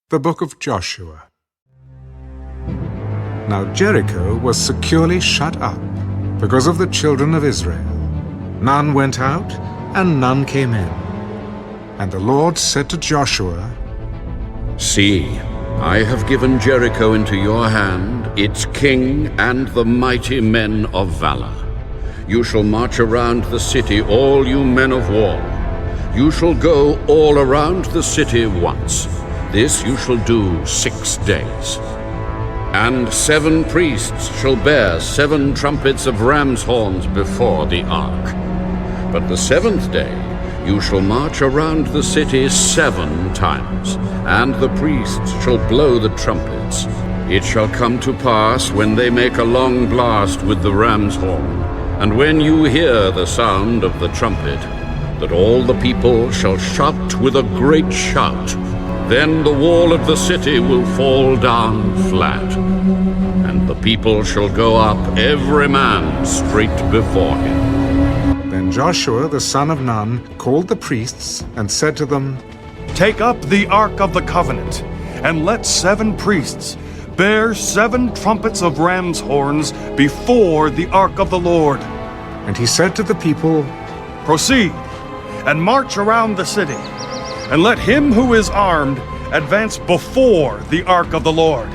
The Book of Joshua. Now Jericho was securely shut up because of the children of Israel. None went out, and none came in. And the Lord said to Joshua, See, I have given Jericho into your hand, its king and the mighty men of valor. You shall march around the city, all you men of war. You shall go all around the city once. This you shall do 6 days. And 7 priests shall bear 7 trumpets of ram's horns before the ark. But the 7th day you shall march around the city 7 times, and the priests shall blow the trumpets. It shall come to pass, when they make a long blast with the ram's horn, and when you hear the sound of the trumpet, that all the people shall shout with a great shout. Then the wall of the city will fall down flat, and the people shall go up, every man straight before him. Then Joshua the son of Nun called the priests and said to them, Take up the Ark of the Covenant, and let 7 priests bear 7 trumpets of ram's horns before the Ark of the Lord. And he said to the people, Proceed, and march around the city, and let him who is armed advance before the Ark of the Lord.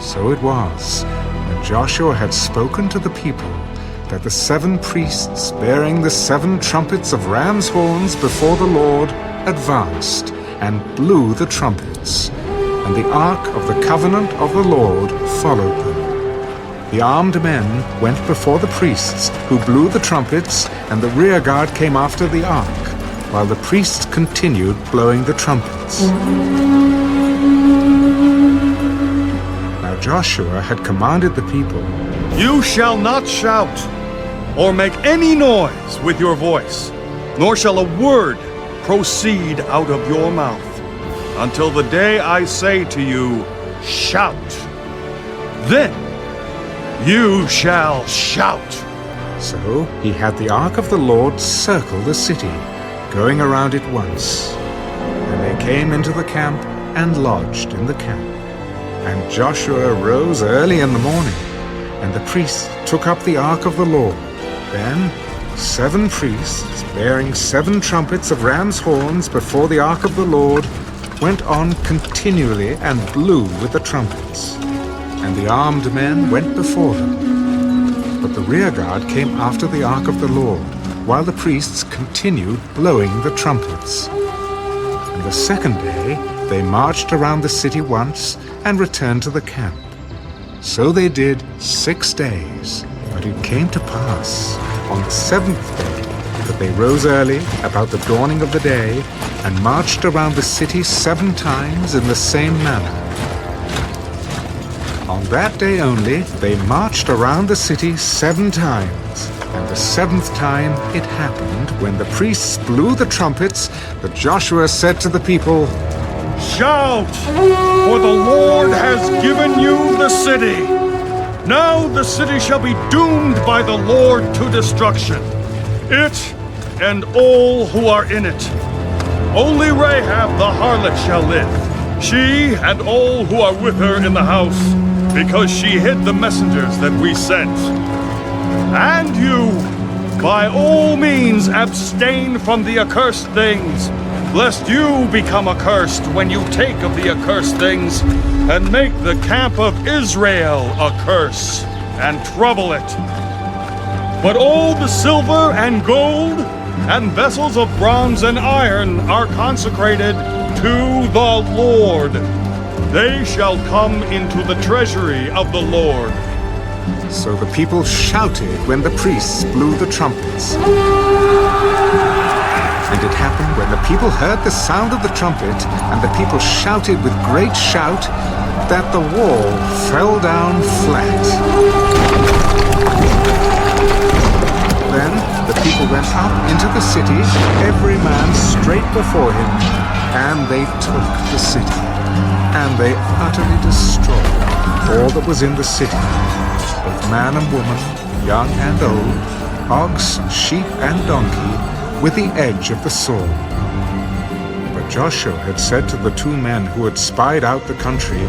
So it was, when Joshua had spoken to the people, that the 7 priests bearing the 7 trumpets of ram's horns before the Lord advanced and blew the trumpets, and the ark of the covenant of the Lord followed them. The armed men went before the priests, who blew the trumpets, and the rear guard came after the ark, while the priests continued blowing the trumpets. Now Joshua had commanded the people, You shall not shout, or make any noise with your voice, nor shall a word proceed out of your mouth, until the day I say to you, Shout. Then you shall shout. So he had the ark of the Lord circle the city, going around it once. And they came into the camp and lodged in the camp. And Joshua rose early in the morning, and the priests took up the ark of the Lord. Then 7 priests, bearing 7 trumpets of ram's horns before the ark of the Lord, went on continually and blew with the trumpets. And the armed men went before them. But the rear guard came after the ark of the Lord, while the priests continued blowing the trumpets. And the 2nd day they marched around the city once and returned to the camp. So they did 6 days. But it came to pass on the 7th day that they rose early about the dawning of the day and marched around the city 7 times in the same manner. On that day only they marched around the city 7 times. And the 7th time it happened, when the priests blew the trumpets, that Joshua said to the people, Shout, for the Lord has given you the city. Now the city shall be doomed by the Lord to destruction, it and all who are in it. Only Rahab the harlot shall live, she and all who are with her in the house, because she hid the messengers that we sent. And you, by all means, abstain from the accursed things, lest you become accursed when you take of the accursed things, and make the camp of Israel a curse, and trouble it. But all the silver and gold, and vessels of bronze and iron are consecrated to the Lord. They shall come into the treasury of the Lord. So the people shouted when the priests blew the trumpets. And it happened, when the people heard the sound of the trumpet, and the people shouted with great shout, that the wall fell down flat. Then the people went up into the city, every man straight before him, and they took the city. And they utterly destroyed all that was in the city, both man and woman, young and old, ox, sheep, and donkey, with the edge of the sword. But Joshua had said to the two men who had spied out the country,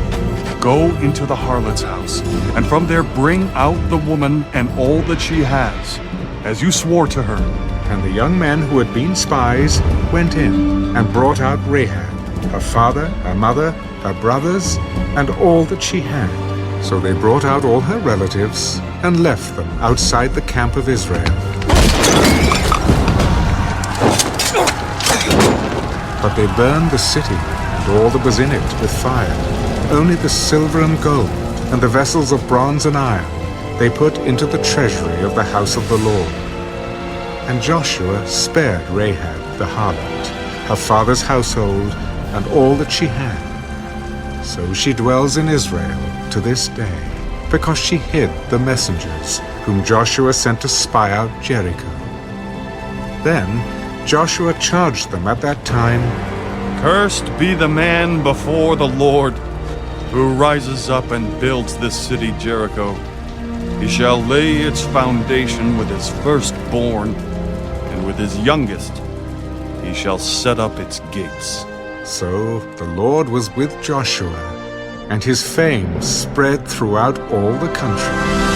Go into the harlot's house, and from there bring out the woman and all that she has, as you swore to her. And the young men who had been spies went in and brought out Rahab, her father, her mother, her brothers, and all that she had. So they brought out all her relatives and left them outside the camp of Israel. But they burned the city and all that was in it with fire. Only the silver and gold and the vessels of bronze and iron they put into the treasury of the house of the Lord. And Joshua spared Rahab the harlot, her father's household, and all that she had. So she dwells in Israel to this day, because she hid the messengers whom Joshua sent to spy out Jericho. Then Joshua charged them at that time, Cursed be the man before the Lord, who rises up and builds this city Jericho. He shall lay its foundation with his firstborn, and with his youngest he shall set up its gates. So the Lord was with Joshua, and his fame spread throughout all the country.